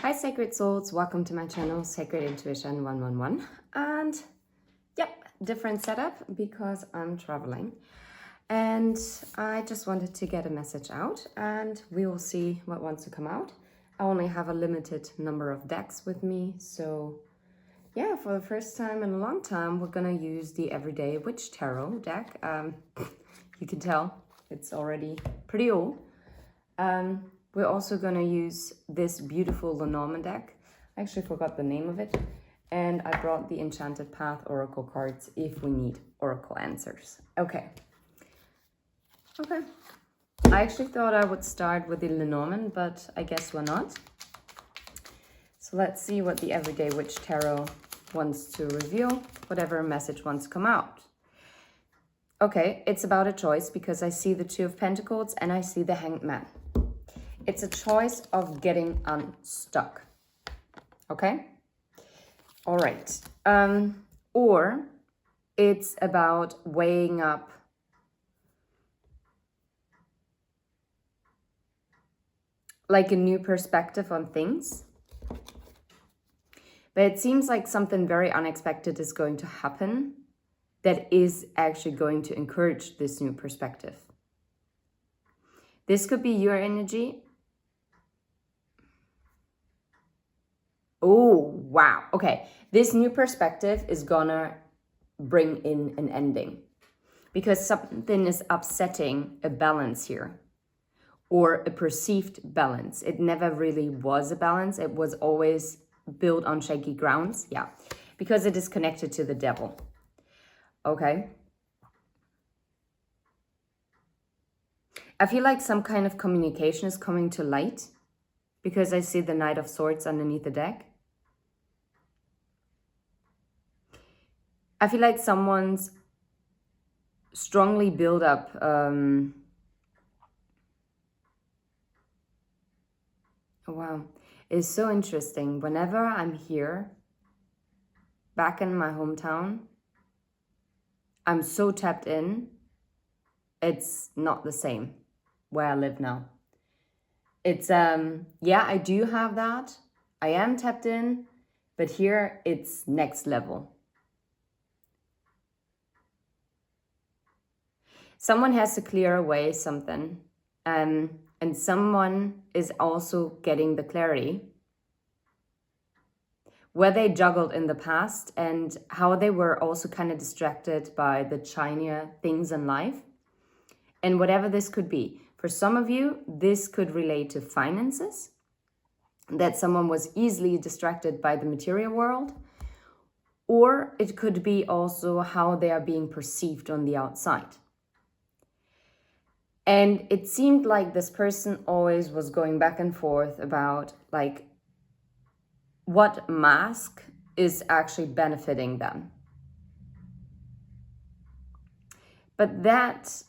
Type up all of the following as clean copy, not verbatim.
Hi Sacred Souls, welcome to my channel Sacred Intuition 111. And yep, different setup because I'm traveling and I just wanted to get a message out and we will see what wants to come out. I only have a limited number of decks with me, so yeah, for the first time in a long time we're gonna use the Everyday Witch Tarot deck. You can tell it's already pretty old. We're also going to use this beautiful Lenormand deck. I actually forgot the name of it. And I brought the Enchanted Path Oracle cards if we need Oracle answers. Okay. I actually thought I would start with the Lenormand, but I guess we're not. So let's see what the Everyday Witch Tarot wants to reveal, whatever message wants to come out. Okay, it's about a choice because I see the Two of Pentacles and I see the Hanged Man. It's a choice of getting unstuck. Okay? All right. Or it's about weighing up like a new perspective on things. But it seems like something very unexpected is going to happen that is actually going to encourage this new perspective. This could be your energy. Oh, wow. Okay. This new perspective is gonna bring in an ending because something is upsetting a balance here or a perceived balance. It never really was a balance. It was always built on shaky grounds. Yeah, because it is connected to the devil. Okay. I feel like some kind of communication is coming to light because I see the Knight of Swords underneath the deck. I feel like someone's strongly built up oh wow, it's so interesting. Whenever I'm here, back in my hometown, I'm so tapped in. It's not the same where I live now. It's, yeah, I do have that. I am tapped in, but here it's next level. Someone has to clear away something, and someone is also getting the clarity where they juggled in the past and how they were also kind of distracted by the China things in life. And whatever this could be. For some of you, this could relate to finances, that someone was easily distracted by the material world, or it could be also how they are being perceived on the outside. And it seemed like this person always was going back and forth about like what mask is actually benefiting them. But that,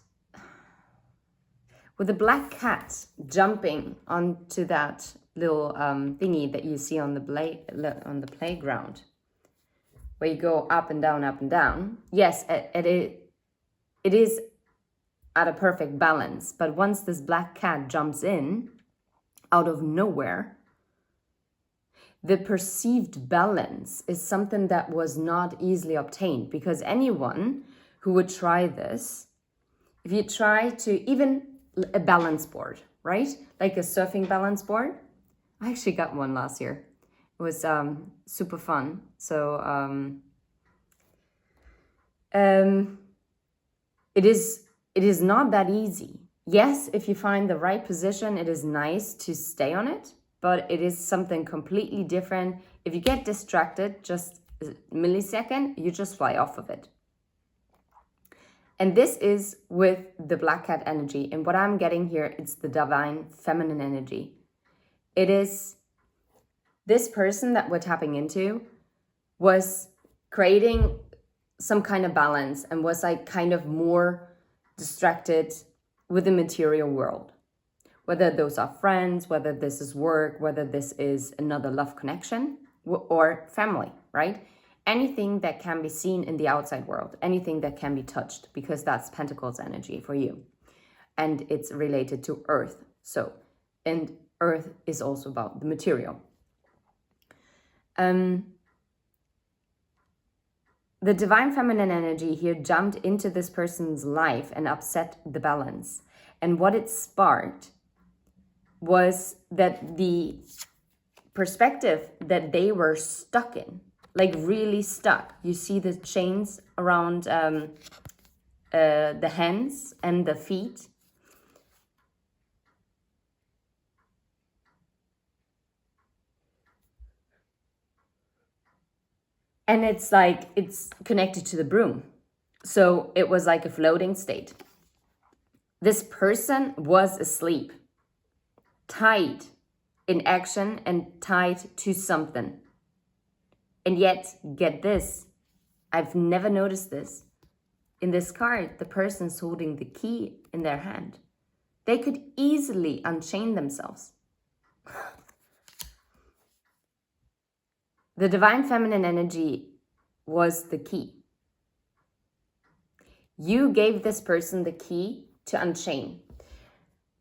with the black cat jumping onto that little thingy that you see on the playground, where you go up and down, up and down. Yes, it is at a perfect balance. But once this black cat jumps in, out of nowhere, the perceived balance is something that was not easily obtained. Because anyone who would try this, if you try to, even a balance board, right? Like a surfing balance board. I actually got one last year. It was super fun. So it is not that easy. Yes, if you find the right position, it is nice to stay on it, but it is something completely different. If you get distracted, just a millisecond, you just fly off of it. And this is with the black cat energy. And what I'm getting here, it's the divine feminine energy. It is this person that we're tapping into was creating some kind of balance and was like kind of more distracted with the material world. Whether those are friends, whether this is work, whether this is another love connection or family, right? Anything that can be seen in the outside world, anything that can be touched, because that's Pentacles energy for you. And it's related to Earth. So, and Earth is also about the material. The divine feminine energy here jumped into this person's life and upset the balance. And what it sparked was that the perspective that they were stuck in, like really stuck. You see the chains around the hands and the feet. And it's like, it's connected to the broom. So it was like a floating state. This person was asleep, tied in action and tied to something. And yet, get this, I've never noticed this. In this card, the person's holding the key in their hand. They could easily unchain themselves. The divine feminine energy was the key. You gave this person the key to unchain.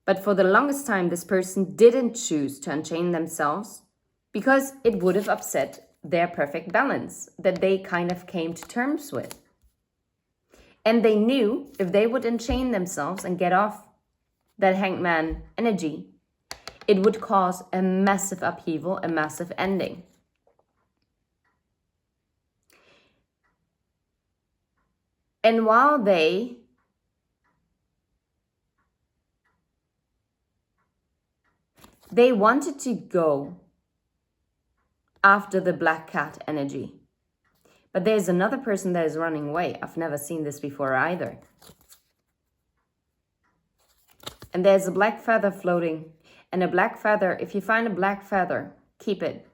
But for the longest time, this person didn't choose to unchain themselves because it would have upset their perfect balance that they kind of came to terms with. And they knew if they would unchain themselves and get off that hangman energy, it would cause a massive upheaval, a massive ending. And while they wanted to go after the black cat energy. But there's another person that is running away. I've never seen this before either. And there's a black feather floating. And a black feather, if you find a black feather, keep it.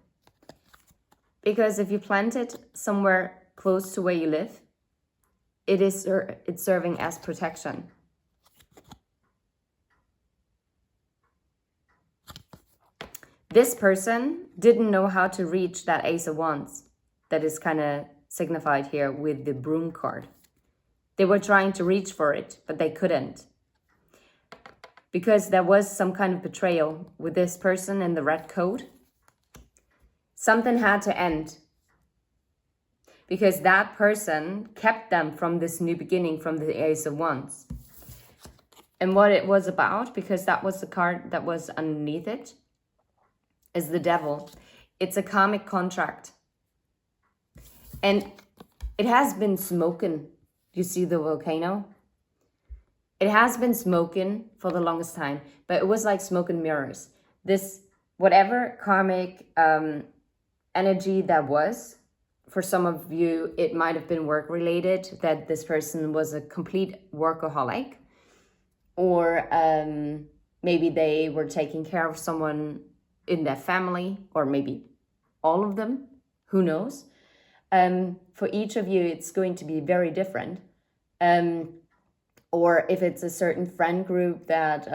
Because if you plant it somewhere close to where you live, it's serving as protection. This person didn't know how to reach that Ace of Wands that is kind of signified here with the broom card. They were trying to reach for it, but they couldn't. Because there was some kind of betrayal with this person in the red coat. Something had to end. Because that person kept them from this new beginning, from the Ace of Wands. And what it was about, because that was the card that was underneath it, is the Devil. It's a karmic contract. And it has been smoking. You see the volcano? It has been smoking for the longest time, but it was like smoke and mirrors. This, whatever karmic energy that was, for some of you, it might have been work related, that this person was a complete workaholic, or maybe they were taking care of someone in their family, or maybe all of them, who knows. For each of you, it's going to be very different. Or if it's a certain friend group that,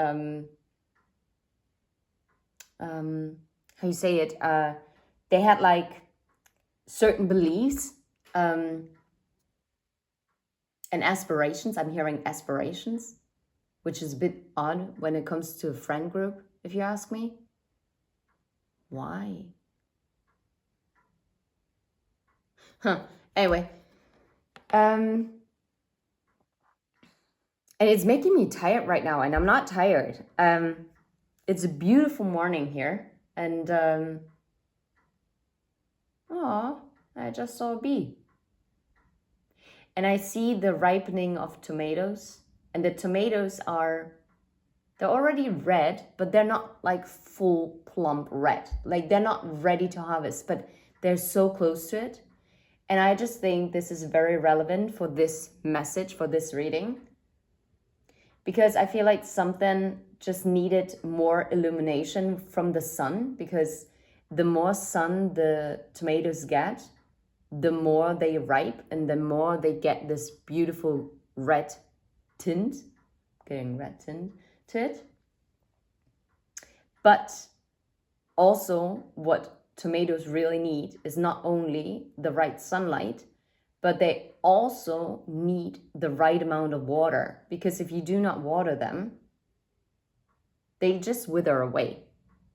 how you say it, they had like certain beliefs and aspirations. I'm hearing aspirations, which is a bit odd when it comes to a friend group, if you ask me. Why? Anyway. And it's making me tired right now, and I'm not tired. It's a beautiful morning here, and I just saw a bee. And I see the ripening of tomatoes, and the tomatoes they're already red, but they're not like full plump red. Like they're not ready to harvest, but they're so close to it. And I just think this is very relevant for this message, for this reading. Because I feel like something just needed more illumination from the sun, because the more sun the tomatoes get, the more they ripe and the more they get this beautiful red tint, getting red tint to it. But also what tomatoes really need is not only the right sunlight, but they also need the right amount of water, because if you do not water them, they just wither away.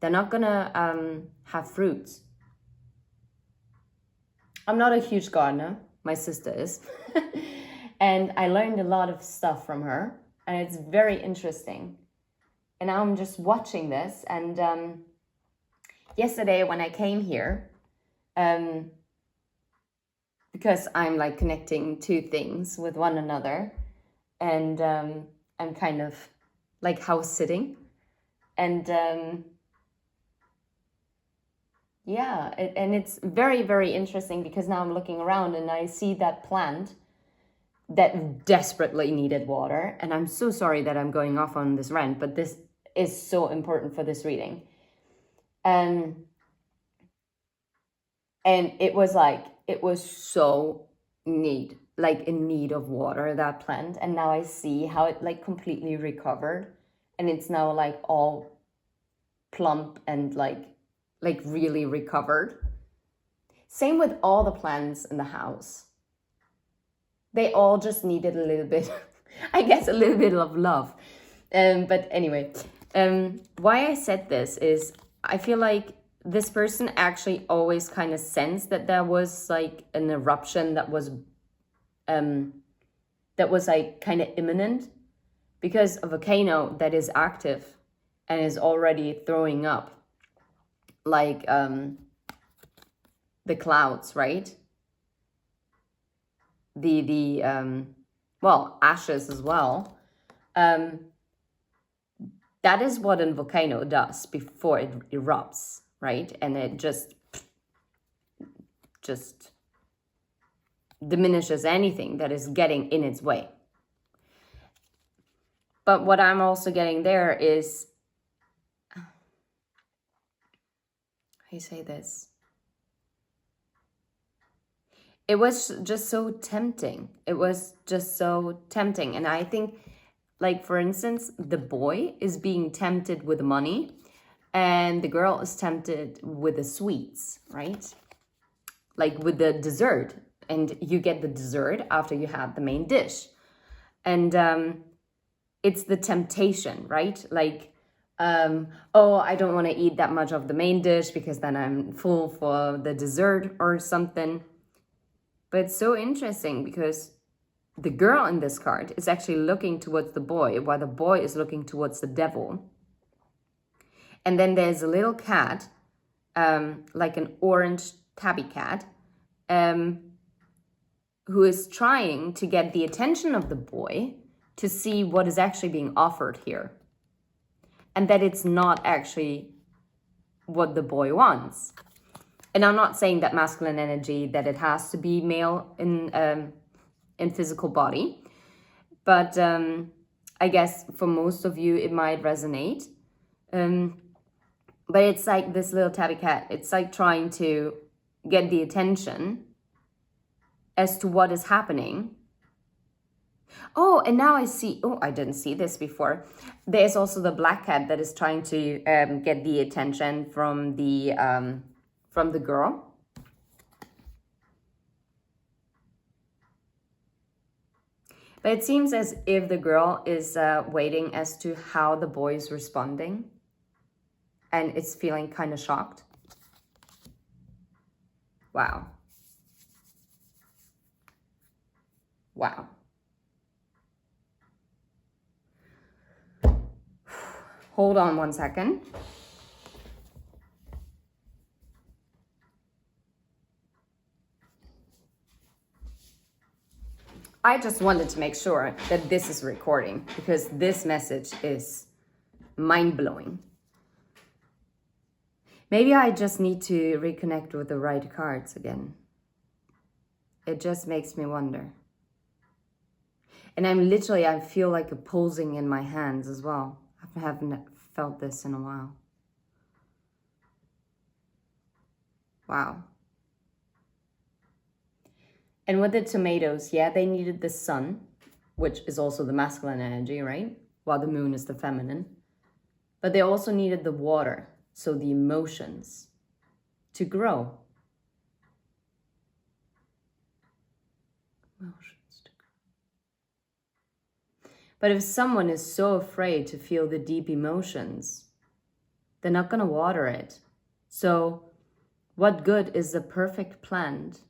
They're not gonna have fruits. I'm not a huge gardener. My sister is. And I learned a lot of stuff from her. And it's very interesting. And now I'm just watching this. And yesterday when I came here, because I'm like connecting two things with one another, and I'm kind of like house sitting, and yeah, and it's very, very interesting because now I'm looking around and I see that plant that desperately needed water. And I'm so sorry that I'm going off on this rant, but this is so important for this reading. And it was so like in need of water, that plant. And now I see how it like completely recovered, and it's now like all plump and like really recovered. Same with all the plants in the house. They all just needed a little bit, I guess, a little bit of love. But anyway, why I said this is I feel like this person actually always kind of sensed that there was like an eruption that was like kind of imminent, because a volcano that is active and is already throwing up like the clouds, right? The well, ashes as well. That is what a volcano does before it erupts, right? And it just diminishes anything that is getting in its way. But what I'm also getting there is, how do you say this? It was just so tempting. It was just so tempting. And I think, like, for instance, the boy is being tempted with money and the girl is tempted with the sweets, right? Like with the dessert. And you get the dessert after you have the main dish. And it's the temptation, right? Like, oh, I don't want to eat that much of the main dish because then I'm full for the dessert or something. But it's so interesting because the girl in this card is actually looking towards the boy, while the boy is looking towards the devil. And then there's a little cat, like an orange tabby cat, who is trying to get the attention of the boy to see what is actually being offered here. And that it's not actually what the boy wants. And I'm not saying that masculine energy, that it has to be male in physical body. But I guess for most of you, it might resonate. But it's like this little tabby cat. It's like trying to get the attention as to what is happening. Oh, and now I see, oh, I didn't see this before. There's also the black cat that is trying to get the attention from the girl. But it seems as if the girl is waiting as to how the boy is responding. And it's feeling kind of shocked. Wow. Wow. Hold on one second. I just wanted to make sure that this is recording because this message is mind-blowing. Maybe I just need to reconnect with the right cards again. It just makes me wonder. And I feel like a pulsing in my hands as well. I haven't felt this in a while. Wow. And with the tomatoes, yeah, they needed the sun, which is also the masculine energy, right? While the moon is the feminine. But they also needed the water, so the emotions, to grow. Emotions to grow. But if someone is so afraid to feel the deep emotions, they're not going to water it. So what good is the perfect plant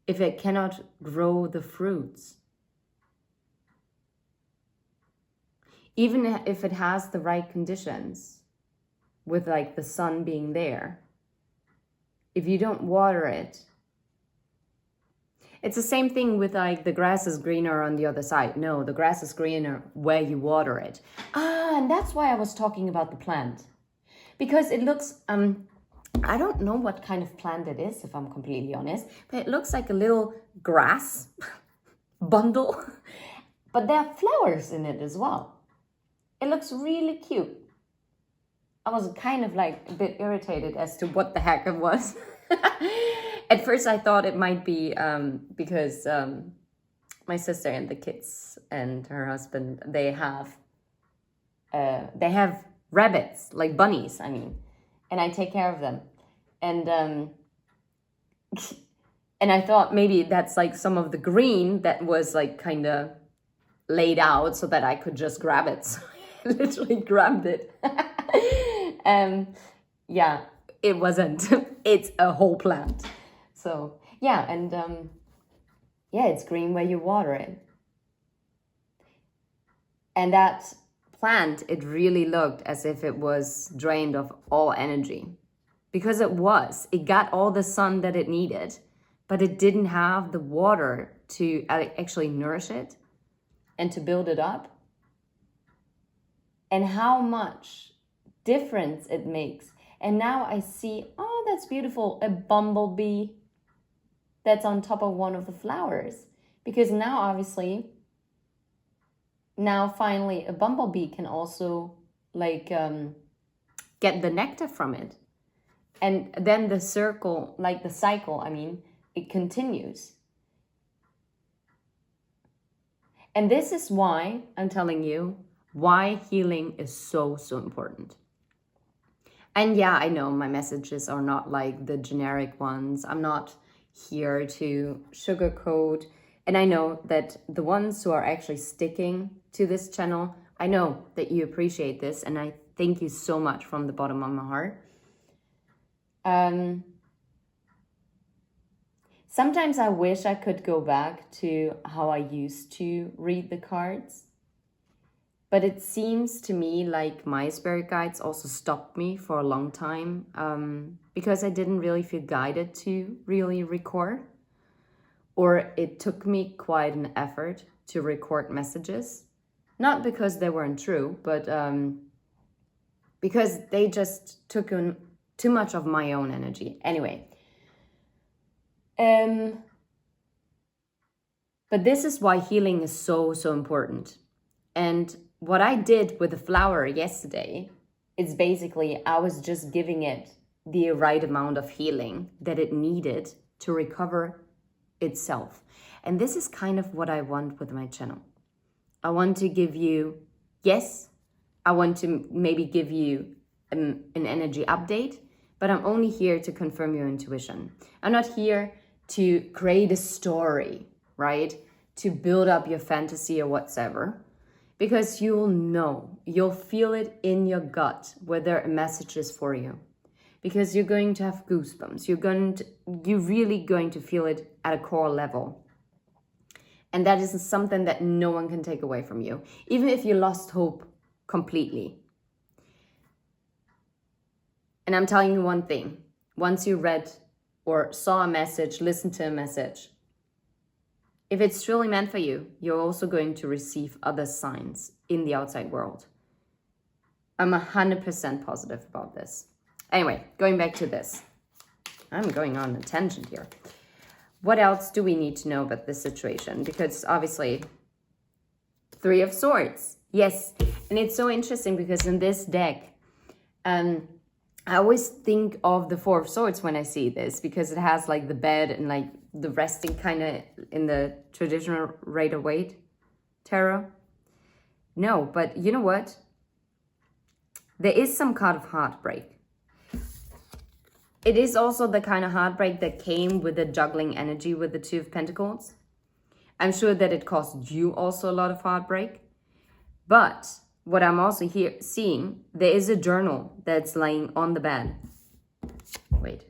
if it cannot grow the fruits? Even if it has the right conditions, with like the sun being there, if you don't water it, it's the same thing with like the grass is greener on the other side. No, the grass is greener where you water it. And that's why I was talking about the plant. Because it looks, I don't know what kind of plant it is, if I'm completely honest, but it looks like a little grass bundle, but there are flowers in it as well. It looks really cute. I was kind of like a bit irritated as to what the heck it was. At first I thought it might be because my sister and the kids and her husband, they have rabbits, like bunnies, I mean, and I take care of them. And and I thought maybe that's like some of the green that was like kind of laid out so that I could just grab it. So I literally grabbed it. Yeah, it wasn't. It's a whole plant. So yeah, and yeah, it's green where you water it. And that plant, it really looked as if it was drained of all energy, because it was. It got all the sun that it needed, but it didn't have the water to actually nourish it and to build it up. And how much difference it makes. And now I see, oh, that's beautiful, a bumblebee that's on top of one of the flowers. Because now, obviously, now finally a bumblebee can also like get the nectar from it. And then the circle, like the cycle, I mean, it continues. And this is why I'm telling you why healing is so, so important. And yeah, I know my messages are not like the generic ones. I'm not here to sugarcoat. And I know that the ones who are actually sticking to this channel, I know that you appreciate this. And I thank you so much from the bottom of my heart. Sometimes I wish I could go back to how I used to read the cards. But it seems to me like my spirit guides also stopped me for a long time because I didn't really feel guided to really record. Or it took me quite an effort to record messages. Not because they weren't true, but because they just took on too much of my own energy. Anyway. But this is why healing is so, so important. And what I did with the flower yesterday is basically I was just giving it the right amount of healing that it needed to recover itself. And this is kind of what I want with my channel. I want to give you, yes, I want to maybe give you an energy update, but I'm only here to confirm your intuition. I'm not here to create a story, right? To build up your fantasy or whatsoever. Because you'll know, you'll feel it in your gut whether a message is for you. Because you're going to have goosebumps. You're really going to feel it at a core level. And that is something that no one can take away from you. Even if you lost hope completely. And I'm telling you one thing. Once you read or saw a message, listened to a message, if it's truly meant for you, you're also going to receive other signs in the outside world. I'm 100% positive about this. Anyway, going back to this. I'm going on a tangent here. What else do we need to know about this situation? Because obviously, Three of Swords. Yes, and it's so interesting because in this deck, I always think of the Four of Swords when I see this because it has like the bed and like the resting kind of in the traditional Rider-Waite tarot. No, but you know what? There is some kind of heartbreak. It is also the kind of heartbreak that came with the juggling energy with the Two of Pentacles. I'm sure that it caused you also a lot of heartbreak. But what I'm also here seeing, there is a journal that's laying on the bed. Wait.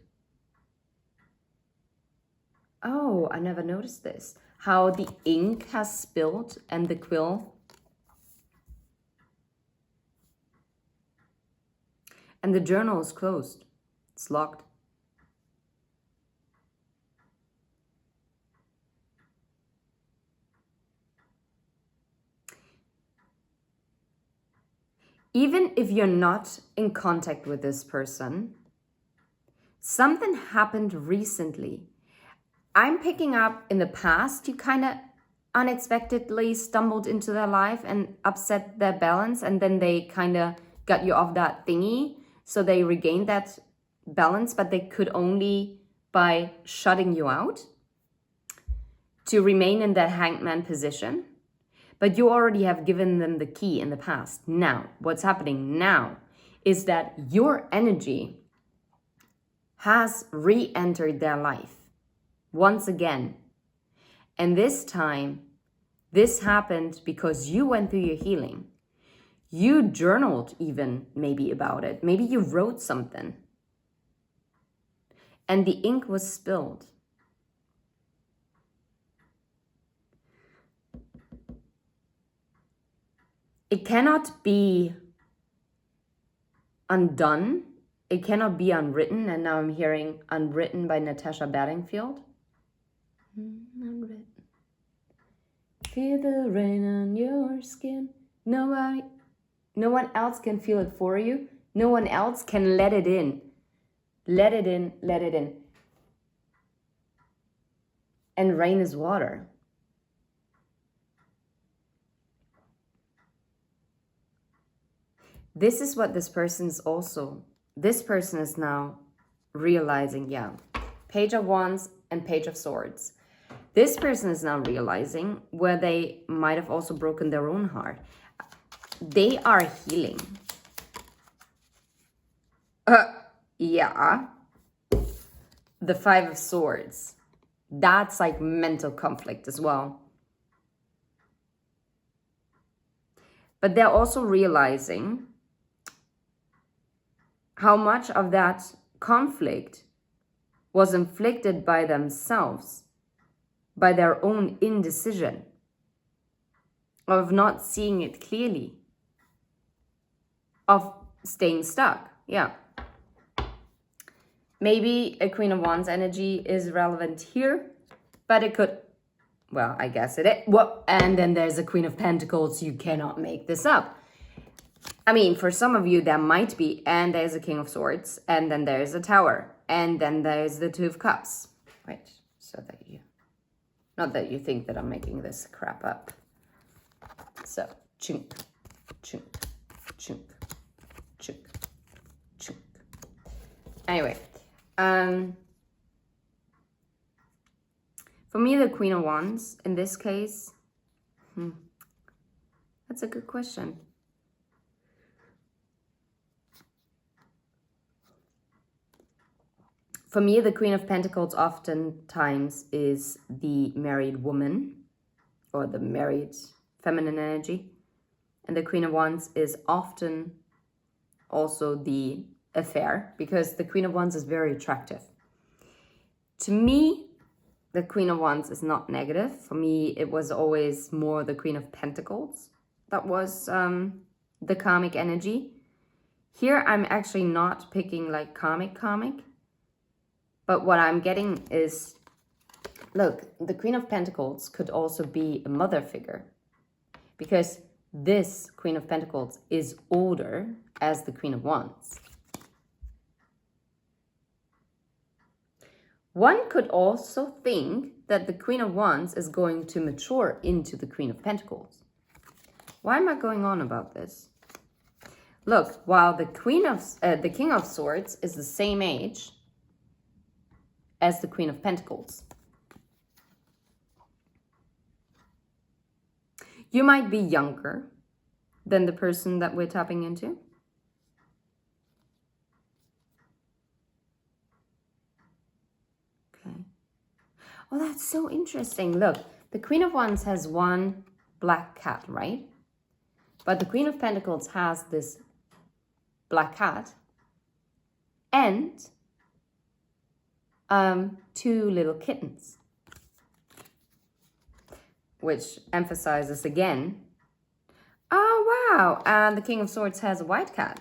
Oh, I never noticed this. How the ink has spilled and the quill. And the journal is closed. It's locked. Even if you're not in contact with this person, something happened recently. I'm picking up in the past, you kind of unexpectedly stumbled into their life and upset their balance, and then they kind of got you off that thingy. So they regained that balance, but they could only by shutting you out to remain in that hangman position. But you already have given them the key in the past. Now, what's happening now is that your energy has re-entered their life once again. And this time, this happened because you went through your healing. You journaled even maybe about it. Maybe you wrote something. And the ink was spilled. It cannot be undone. It cannot be unwritten. And now I'm hearing Unwritten by Natasha Bedingfield. Unwritten. Feel the rain on your skin. No one else can feel it for you. No one else can let it in. Let it in, let it in. And rain is water. This is what this person is now realizing, yeah. Page of Wands and Page of Swords. This person is now realizing where they might have also broken their own heart. They are healing. Yeah. The Five of Swords. That's like mental conflict as well. But they're also realizing how much of that conflict was inflicted by themselves, by their own indecision, of not seeing it clearly, of staying stuck. Yeah. Maybe a Queen of Wands energy is relevant here, but it could, well, I guess it is. Well, and then there's a Queen of Pentacles. You cannot make this up. I mean, for some of you, there might be, and there's a King of Swords, and then there's a Tower, and then there's the Two of Cups. Right, so that you, not that you think that I'm making this crap up. So, chunk, chunk, chunk, chunk, chunk. Anyway, for me, the Queen of Wands, in this case, that's a good question. For me, the Queen of Pentacles oftentimes is the married woman or the married feminine energy. And the Queen of Wands is often also the affair because the Queen of Wands is very attractive. To me, the Queen of Wands is not negative. For me, it was always more the Queen of Pentacles that was the karmic energy. Here, I'm actually not picking like karmic. But what I'm getting is, look, the Queen of Pentacles could also be a mother figure because this Queen of Pentacles is older as the Queen of Wands. One could also think that the Queen of Wands is going to mature into the Queen of Pentacles. Why am I going on about this? Look, while the King of Swords is the same age as the Queen of Pentacles. You might be younger than the person that we're tapping into. Okay. Oh, that's so interesting. Look, the Queen of Wands has one black cat, right? But the Queen of Pentacles has this black cat and two little kittens. which emphasizes again, oh wow, and the King of Swords has a white cat.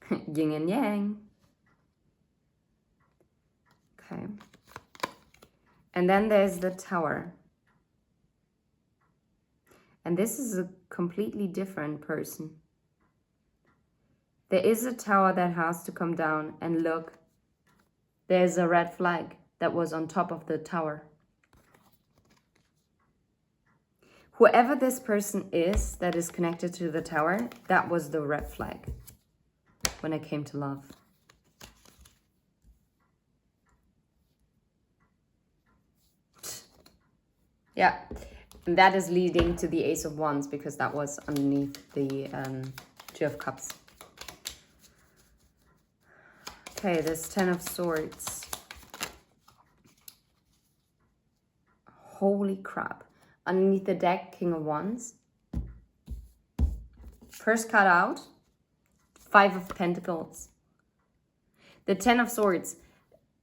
Yin and yang. Okay. And then there's the Tower. And this is a completely different person. There is a tower that has to come down, and look, there's a red flag that was on top of the tower. Whoever this person is that is connected to the tower, that was the red flag when it came to love. Yeah, and that is leading to the Ace of Wands, because that was underneath the Two of Cups. Okay, this Ten of Swords. Holy crap. Underneath the deck, King of Wands. First card out, Five of Pentacles. The Ten of Swords,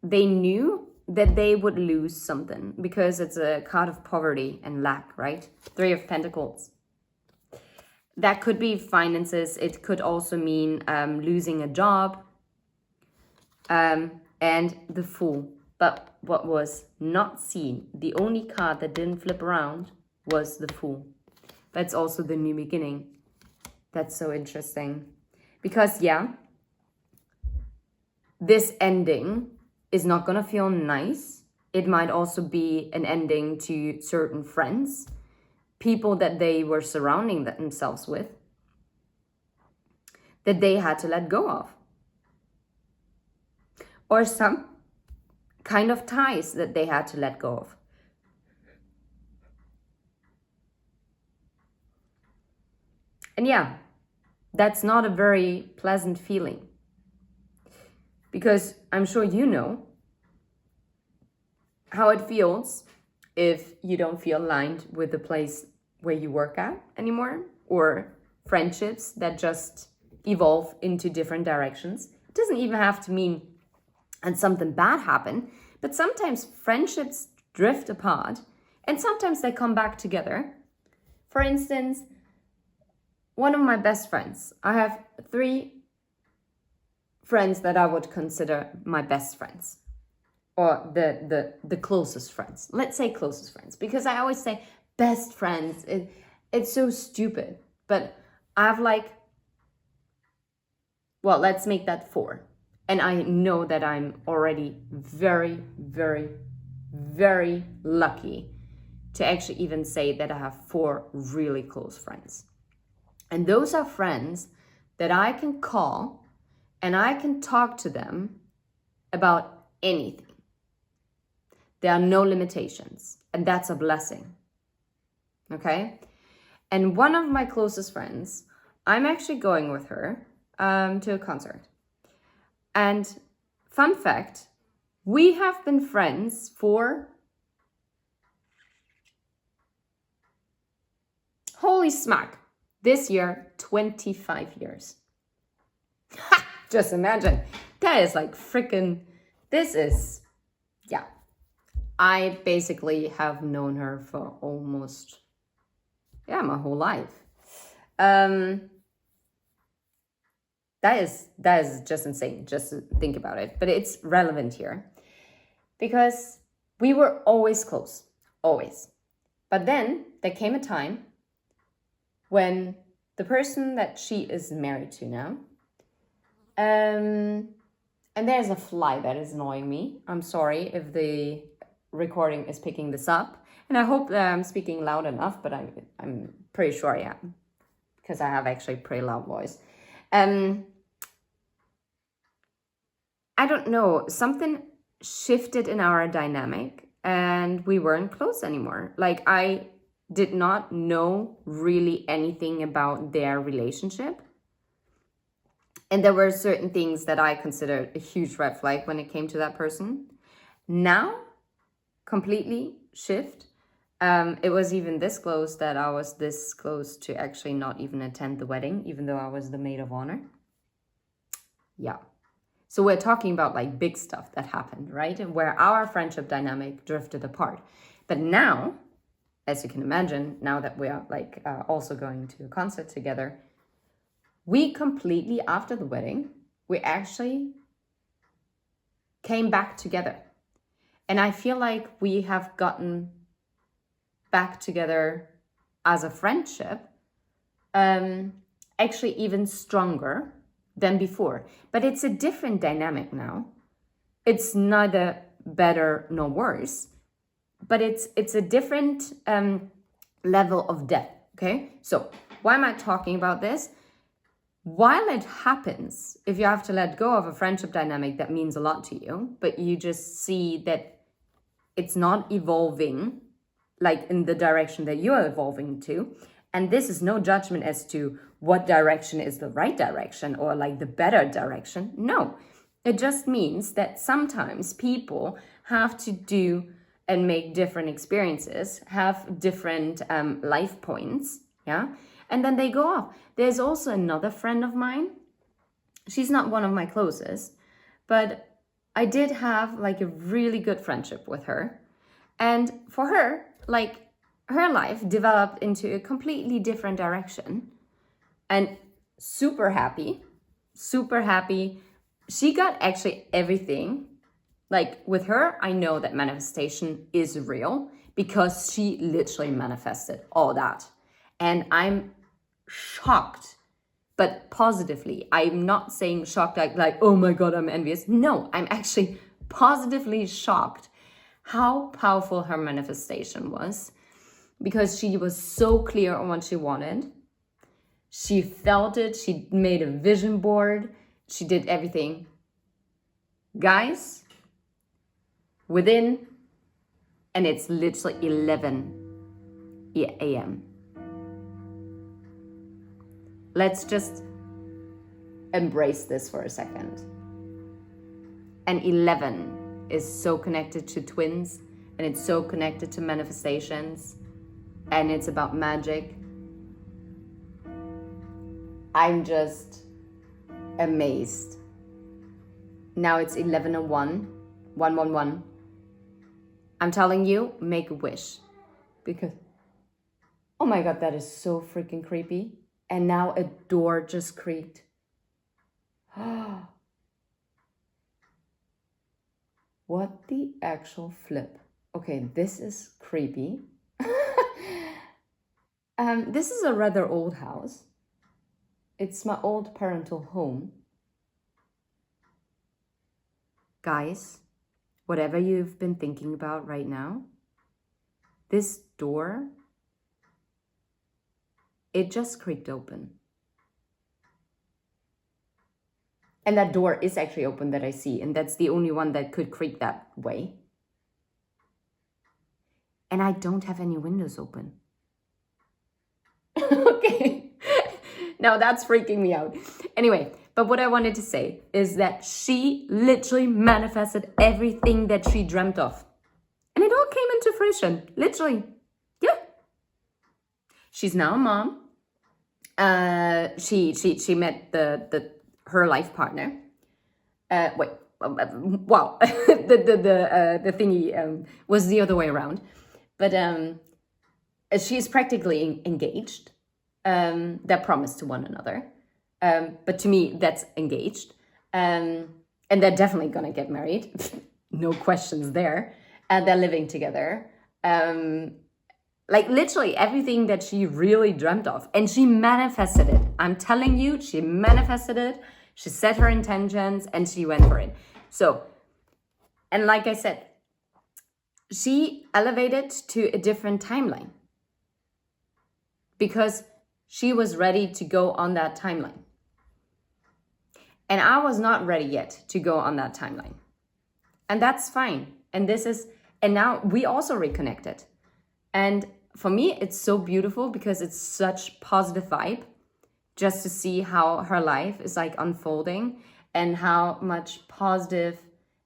they knew that they would lose something because it's a card of poverty and lack, right? Three of Pentacles. That could be finances. It could also mean losing a job. And the Fool. But what was not seen, the only card that didn't flip around, was the Fool. That's also the new beginning. That's so interesting. Because, yeah, this ending is not going to feel nice. It might also be an ending to certain friends, people that they were surrounding themselves with, that they had to let go of. Or some kind of ties that they had to let go of. And yeah, that's not a very pleasant feeling. Because I'm sure you know how it feels if you don't feel aligned with the place where you work at anymore, or friendships that just evolve into different directions. It doesn't even have to mean and something bad happened, but sometimes friendships drift apart and sometimes they come back together. For instance, one of my best friends, I have 3 friends that I would consider my best friends, or the closest friends. Let's say closest friends, because I always say best friends. It's so stupid, but I have well, let's make that 4. And I know that I'm already very, very, very lucky to actually even say that I have 4 really close friends. And those are friends that I can call and I can talk to them about anything. There are no limitations, and that's a blessing. Okay? And one of my closest friends, I'm actually going with her to a concert. And fun fact, we have been friends for, holy smack, this year, 25 years. Ha! Just imagine. That is like freaking, this is, yeah. I basically have known her for almost, my whole life. That is just insane, just to think about it. But it's relevant here because we were always close, always. But then there came a time when the person that she is married to now, and there's a fly that is annoying me. I'm sorry if the recording is picking this up. And I hope that I'm speaking loud enough, but I'm pretty sure I am, because I have actually a pretty loud voice. I don't know, something shifted in our dynamic and we weren't close anymore. Like, I did not know really anything about their relationship. And there were certain things that I considered a huge red flag when it came to that person. Now, completely shift. It was even this close that I was this close to actually not even attend the wedding, even though I was the maid of honor. Yeah. So we're talking about like big stuff that happened, right? And where our friendship dynamic drifted apart. But now as you can imagine, now that we are like also going to a concert together, we completely, after the wedding, we actually came back together. And I feel like we have gotten back together as a friendship, actually even stronger than before. But it's a different dynamic now. It's neither better nor worse, but it's a different level of depth, okay? So why am I talking about this? While it happens, if you have to let go of a friendship dynamic that means a lot to you, but you just see that it's not evolving like in the direction that you're evolving to, and this is no judgment as to what direction is the right direction or like the better direction. No, it just means that sometimes people have to do and make different experiences, have different life points, yeah? And then they go off. There's also another friend of mine. She's not one of my closest, but I did have like a really good friendship with her. And for her, like her life developed into a completely different direction. And super happy, super happy. She got actually everything. Like with her, I know that manifestation is real because she literally manifested all that. And I'm shocked, but positively. I'm not saying shocked like, oh my God, I'm envious. No, I'm actually positively shocked how powerful her manifestation was, because she was so clear on what she wanted. She felt it. She made a vision board. She did everything. Guys, within, and it's literally 11 a.m. Let's just embrace this for a second. And 11 is so connected to twins, and it's so connected to manifestations, and it's about magic. I'm just amazed. Now it's 11:01, 111. I'm telling you, make a wish. Because, oh my God, that is so freaking creepy. And now a door just creaked. What the actual flip? Okay, this is creepy. This is a rather old house. It's my old parental home. Guys, whatever you've been thinking about right now, this door, it just creaked open. And that door is actually open that I see, and that's the only one that could creak that way. And I don't have any windows open. Okay. Now that's freaking me out. Anyway, but what I wanted to say is that she literally manifested everything that she dreamt of. And it all came into fruition, literally. Yeah. She's now a mom. She met her life partner. Wow, the thingy was the other way around, but she's practically engaged. They're promised to one another, but to me that's engaged, and they're definitely gonna get married, no questions there. And they're living together. Like literally everything that she really dreamt of, and she manifested it. I'm telling you, she manifested it. She set her intentions and she went for it. So, and like I said, she elevated to a different timeline because she was ready to go on that timeline. And I was not ready yet to go on that timeline. And that's fine. And now we also reconnected. And for me, it's so beautiful because it's such positive vibe just to see how her life is like unfolding and how much positive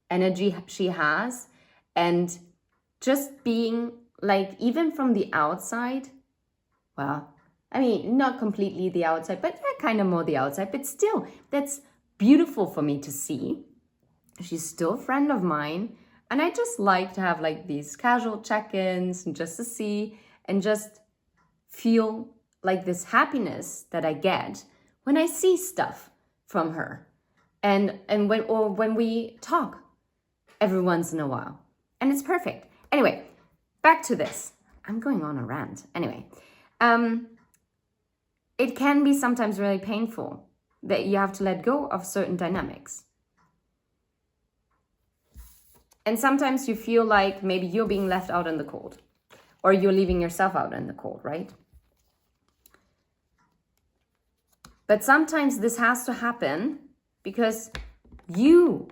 energy she has. And just being like, even from the outside, well, I mean, not completely the outside, but yeah, kind of more the outside, but still, that's beautiful for me to see. She's still a friend of mine. And I just like to have like these casual check-ins and just to see. and just feel like this happiness that I get when I see stuff from her and when we talk every once in a while. And it's perfect. Anyway, back to this. I'm going on a rant. Anyway, it can be sometimes really painful that you have to let go of certain dynamics. And sometimes you feel like maybe you're being left out in the cold, or you're leaving yourself out in the cold, right? But sometimes this has to happen because you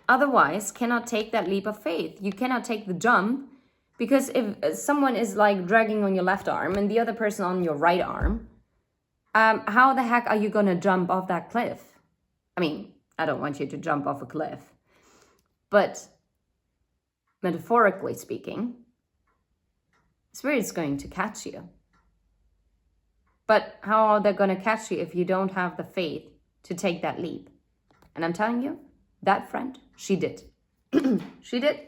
otherwise cannot take that leap of faith. You cannot take the jump, because if someone is like dragging on your left arm and the other person on your right arm, how the heck are you going to jump off that cliff? I mean, I don't want you to jump off a cliff, but metaphorically speaking, Spirit's going to catch you. But how are they going to catch you if you don't have the faith to take that leap? And I'm telling you, that friend, she did. She did.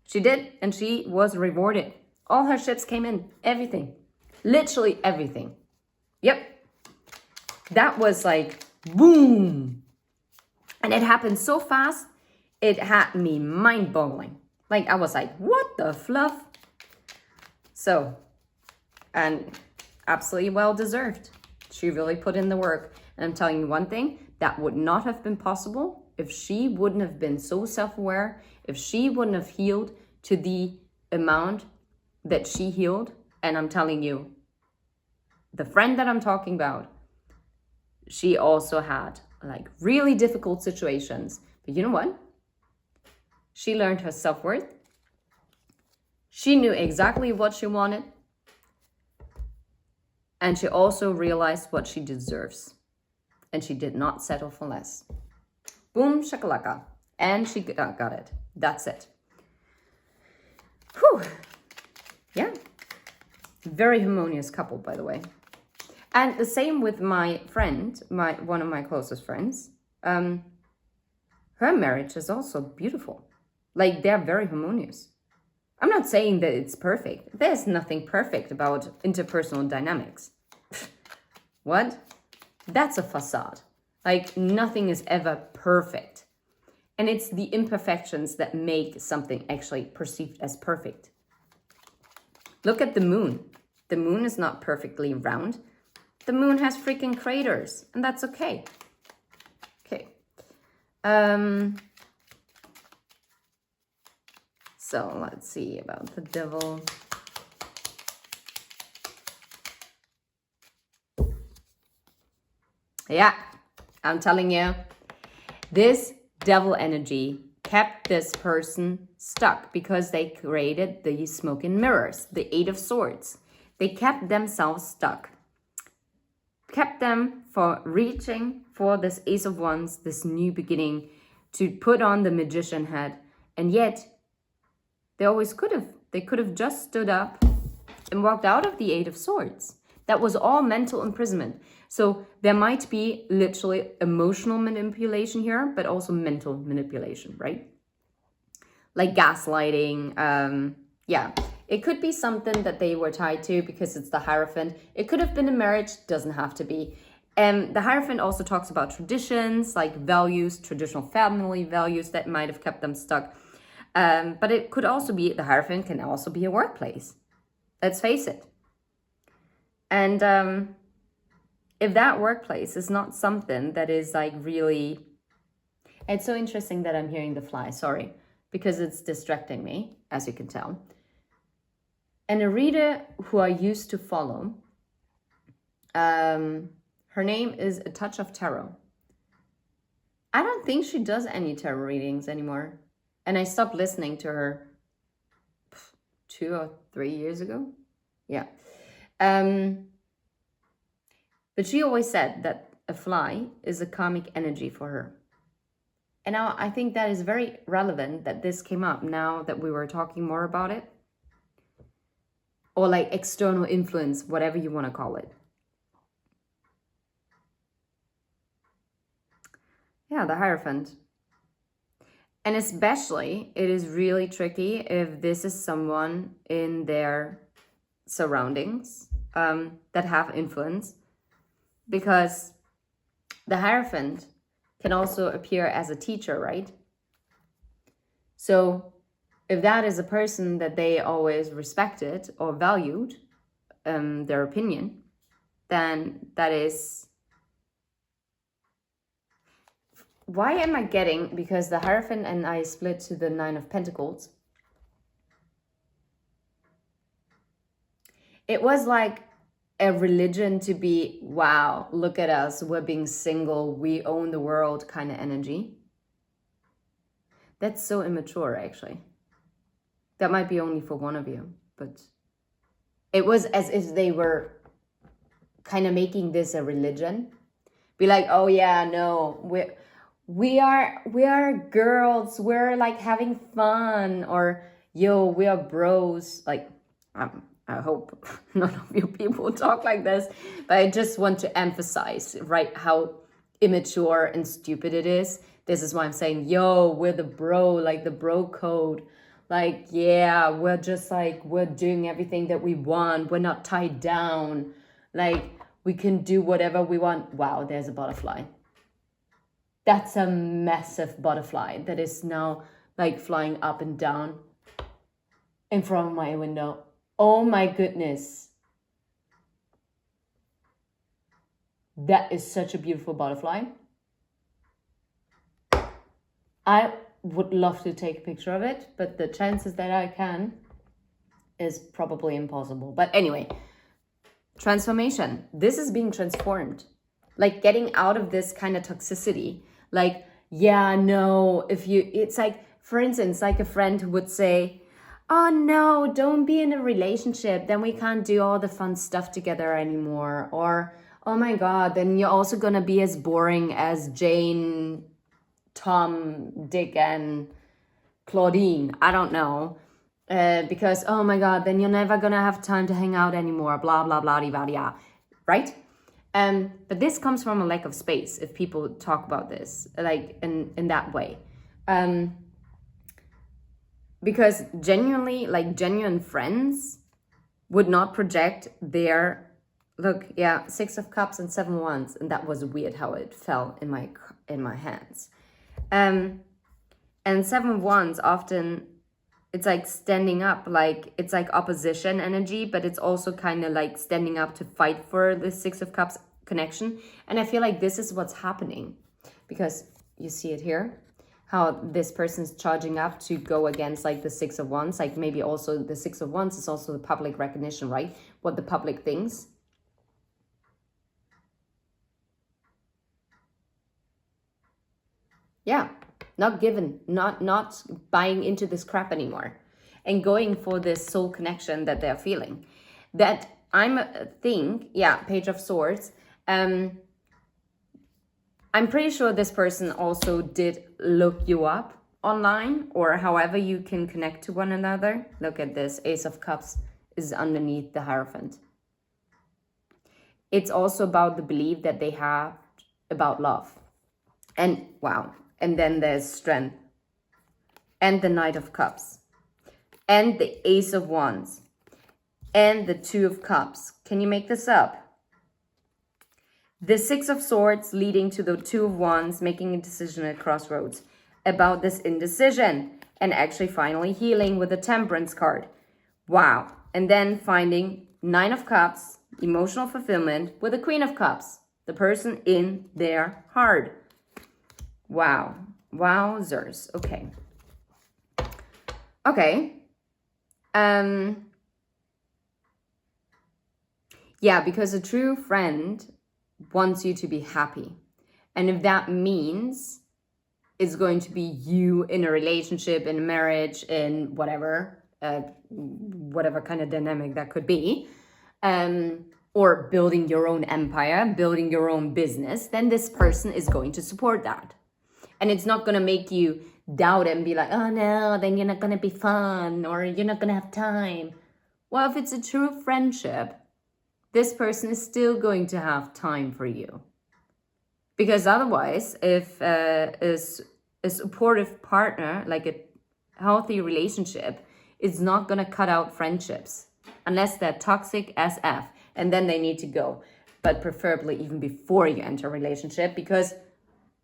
She did, and she was rewarded. All her ships came in, everything. Literally everything. Yep. That was like, boom. And it happened so fast, it had me mind-boggling. Like, I was like, what the fluff? So, and absolutely well-deserved. She really put in the work. And I'm telling you one thing, that would not have been possible if she wouldn't have been so self-aware, if she wouldn't have healed to the amount that she healed. And I'm telling you, the friend that I'm talking about, she also had like really difficult situations. But you know what? She learned her self-worth. She knew exactly what she wanted. And she also realized what she deserves. And she did not settle for less. Boom, shakalaka. And she got it. That's it. Whew. Yeah. Very harmonious couple, by the way. And the same with my friend, one of my closest friends. Her marriage is also beautiful. Like, they're very harmonious. I'm not saying that it's perfect. There's nothing perfect about interpersonal dynamics. What? That's a facade. Like, nothing is ever perfect. And it's the imperfections that make something actually perceived as perfect. Look at the moon. The moon is not perfectly round. The moon has freaking craters, and that's okay. Okay. So let's see about the devil. Yeah, I'm telling you, this devil energy kept this person stuck because they created the smoke and mirrors, the Eight of Swords. They kept themselves stuck. Kept them for reaching for this Ace of Wands, this new beginning, to put on the magician hat. And yet, they could have just stood up and walked out of the Eight of Swords. That was all mental imprisonment. So there might be literally emotional manipulation here, but also mental manipulation, right? Like gaslighting. Yeah, it could be something that they were tied to because it's the Hierophant. It could have been a marriage, doesn't have to be. The Hierophant also talks about traditions, like values, traditional family values that might have kept them stuck. But it could also be, the Hierophant can also be a workplace. Let's face it. And if that workplace is not something that is like really... It's so interesting that I'm hearing the fly, sorry, because it's distracting me, as you can tell. And a reader who I used to follow, her name is A Touch of Tarot. I don't think she does any tarot readings anymore. And I stopped listening to her 2 or 3 years ago. Yeah. But she always said that a fly is a karmic energy for her. And now I think that is very relevant that this came up now that we were talking more about it. Or like external influence, whatever you want to call it. Yeah, the Hierophant. And especially, it is really tricky if this is someone in their surroundings that have influence, because the Hierophant can also appear as a teacher, right? So if that is a person that they always respected or valued their opinion, then that is... Why am I getting... Because the Hierophant and I split to the Nine of Pentacles. It was like a religion to be, wow, look at us, we're being single, we own the world kind of energy. That's so immature, actually. That might be only for one of you, but it was as if they were kind of making this a religion. Be like, oh yeah, no, we are girls, we're like having fun, or yo, we are bros. Like, I hope none of you people talk like this, but I just want to emphasize, right, how immature and stupid it is. This is why I'm saying, yo, we're the bro, like the bro code. Like, yeah, we're just like, we're doing everything that we want. We're not tied down. Like, we can do whatever we want. Wow, there's a butterfly. That's a massive butterfly that is now like flying up and down in front of my window. Oh my goodness. That is such a beautiful butterfly. I would love to take a picture of it, but the chances that I can is probably impossible. But anyway, transformation. This is being transformed. Like getting out of this kind of toxicity. Like, yeah, no, it's like, for instance, like a friend who would say, oh no, don't be in a relationship, then we can't do all the fun stuff together anymore. Or, oh my God, then you're also gonna be as boring as Jane, Tom, Dick, and Claudine. I don't know. Because, oh my God, then you're never gonna have time to hang out anymore, blah, blah, blah, blah, blah, right? But this comes from a lack of space, if people talk about this, like in that way. Because genuinely, like genuine friends would not project their, look, yeah, 6 of Cups and 7 Wands, and that was weird how it fell in my hands. And 7 Wands often, it's like standing up, like it's like opposition energy, but it's also kind of like standing up to fight for the 6 of Cups connection. And I feel like this is what's happening, because you see it here, how this person's charging up to go against like the 6 of Wands. Like maybe also the 6 of Wands is also the public recognition, right? What the public thinks. Yeah, not given, not buying into this crap anymore, and going for this soul connection that they're feeling. That yeah, Page of Swords. I'm pretty sure this person also did look you up online, or however you can connect to one another. Look at this, Ace of Cups is underneath the Hierophant. It's also about the belief that they have about love. And wow. And then there's Strength. And the Knight of Cups. And the Ace of Wands. And the 2 of Cups. Can you make this up? The 6 of Swords leading to the 2 of Wands, making a decision at crossroads about this indecision. And actually finally healing with the Temperance card. Wow. And then finding 9 of Cups, emotional fulfillment with the Queen of Cups. The person in their heart. Wow. Wowzers. Okay. Okay. Yeah, because a true friend wants you to be happy. And if that means it's going to be you in a relationship, in a marriage, in whatever kind of dynamic that could be, or building your own empire, building your own business, then this person is going to support that. And it's not going to make you doubt it and be like, oh no, then you're not going to be fun, or you're not going to have time. Well, if it's a true friendship, this person is still going to have time for you. Because otherwise, if a supportive partner, like a healthy relationship, is not going to cut out friendships. unless they're toxic as F, and then they need to go. But preferably even before you enter a relationship, because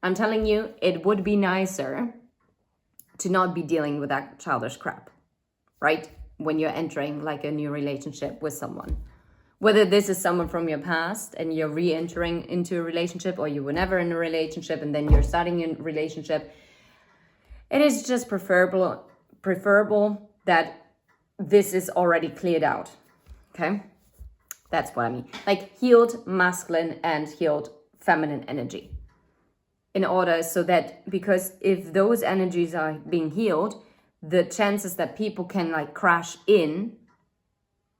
I'm telling you, it would be nicer to not be dealing with that childish crap, right? When you're entering like a new relationship with someone. Whether this is someone from your past and you're re-entering into a relationship, or you were never in a relationship and then you're starting a relationship, it is just preferable that this is already cleared out, okay? That's what I mean. Like healed masculine and healed feminine energy. In order so that, because if those energies are being healed, the chances that people can like crash in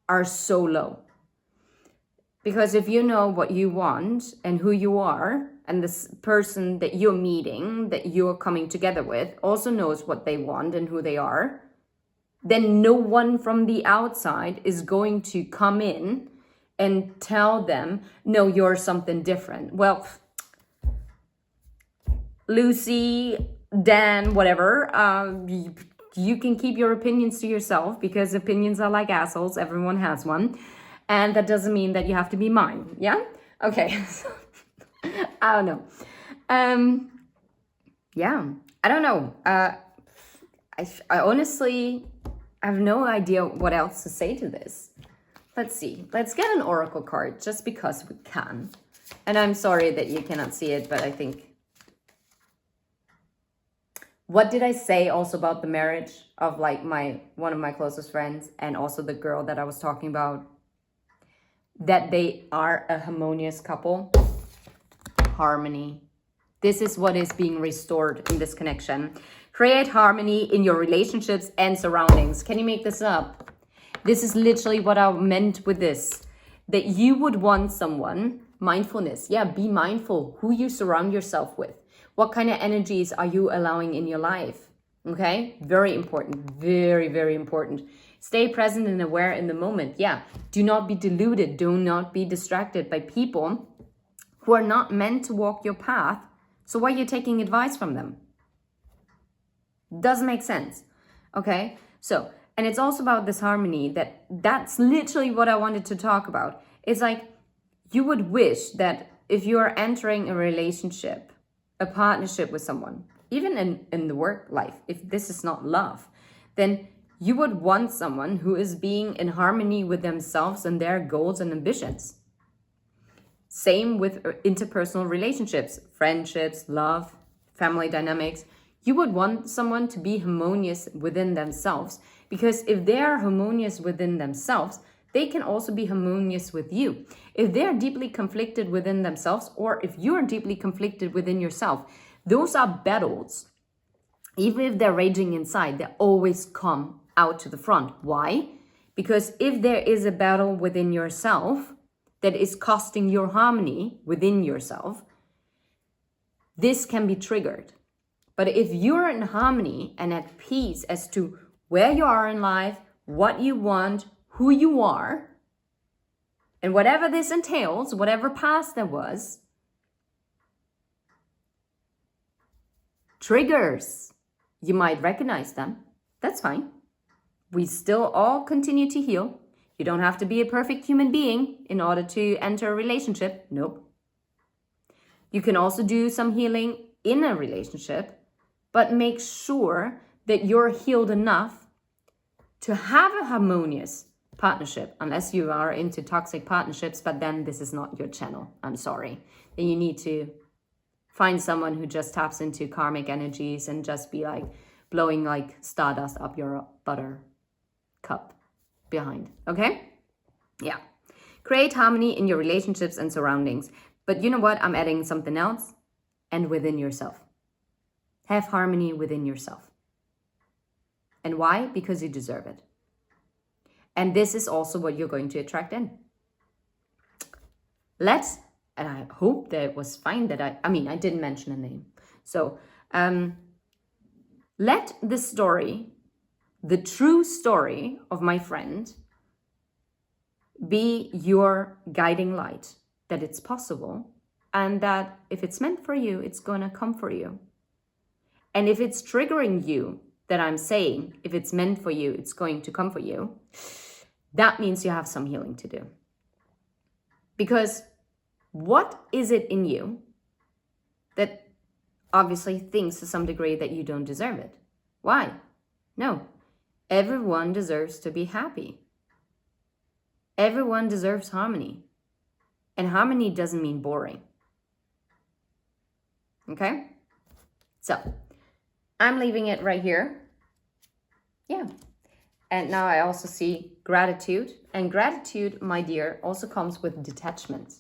are so low. Because if you know what you want and who you are, and this person that you're meeting, that you're coming together with, also knows what they want and who they are, then no one from the outside is going to come in and tell them, no, you're something different. Well, Lucy, Dan, whatever, you can keep your opinions to yourself, because opinions are like assholes. Everyone has one. And that doesn't mean that you have to be mine. Yeah? Okay. I don't know. Yeah. I don't know. I honestly have no idea what else to say to this. Let's see. Let's get an oracle card just because we can. And I'm sorry that you cannot see it, but I think... What did I say also about the marriage of like one of my closest friends, and also the girl that I was talking about? That they are a harmonious couple. Harmony. This is what is being restored in this connection. Create harmony in your relationships and surroundings. Can you make this up? This is literally what I meant with this. That you would want someone, mindfulness. Yeah, be mindful who you surround yourself with. What kind of energies are you allowing in your life? Okay, very important. Very, very important. Stay present and aware in the moment. Yeah, do not be deluded. Do not be distracted by people who are not meant to walk your path. So why are you taking advice from them? Doesn't make sense. Okay, so, and it's also about this harmony, that's literally what I wanted to talk about. It's like you would wish that if you are entering a relationship, a partnership with someone, even in the work life, if this is not love, then you would want someone who is being in harmony with themselves and their goals and ambitions. Same with interpersonal relationships, friendships, love, family dynamics. You would want someone to be harmonious within themselves, because if they are harmonious within themselves, they can also be harmonious with you. If they're deeply conflicted within themselves, or if you're deeply conflicted within yourself, those are battles. Even if they're raging inside, they always come out to the front. Why? Because if there is a battle within yourself that is costing your harmony within yourself, this can be triggered. But if you're in harmony and at peace as to where you are in life, what you want, who you are, and whatever this entails, whatever past there was, triggers, you might recognize them. That's fine. We still all continue to heal. You don't have to be a perfect human being in order to enter a relationship. Nope. You can also do some healing in a relationship, but make sure that you're healed enough to have a harmonious partnership, unless you are into toxic partnerships, but then this is not your channel. I'm sorry. Then you need to find someone who just taps into karmic energies and just be like blowing like stardust up your butter cup behind. Okay? Yeah. Create harmony in your relationships and surroundings. But you know what? I'm adding something else. And within yourself. Have harmony within yourself. And why? Because you deserve it. And this is also what you're going to attract in. And I hope that it was fine that I didn't mention a name. So let the story, the true story of my friend, be your guiding light, that it's possible, and that if it's meant for you, it's going to come for you. And if it's triggering you, that I'm saying, if it's meant for you, it's going to come for you, that means you have some healing to do. Because what is it in you that obviously thinks to some degree that you don't deserve it? Why? No. Everyone deserves to be happy. Everyone deserves harmony. And harmony doesn't mean boring. Okay? So, I'm leaving it right here. Yeah. And now I also see gratitude. And gratitude, my dear, also comes with detachment.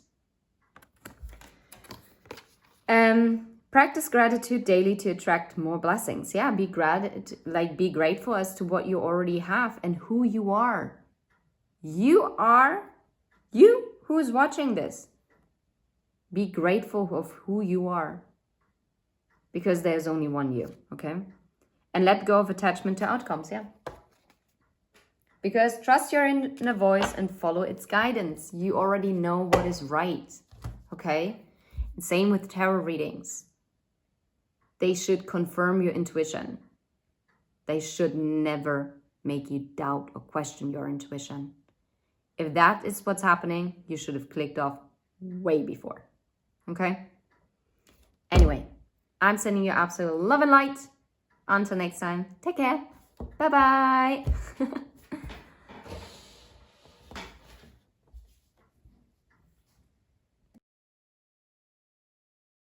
Practice gratitude daily to attract more blessings. Yeah, be grateful as to what you already have and who you are. You who is watching this. Be grateful of who you are. Because there's only one you, okay? And let go of attachment to outcomes, yeah. Because trust your inner voice and follow its guidance. You already know what is right, okay? And same with tarot readings. They should confirm your intuition. They should never make you doubt or question your intuition. If that is what's happening, you should have clicked off way before, okay? Anyway, I'm sending you absolute love and light. Until next time, take care. Bye-bye.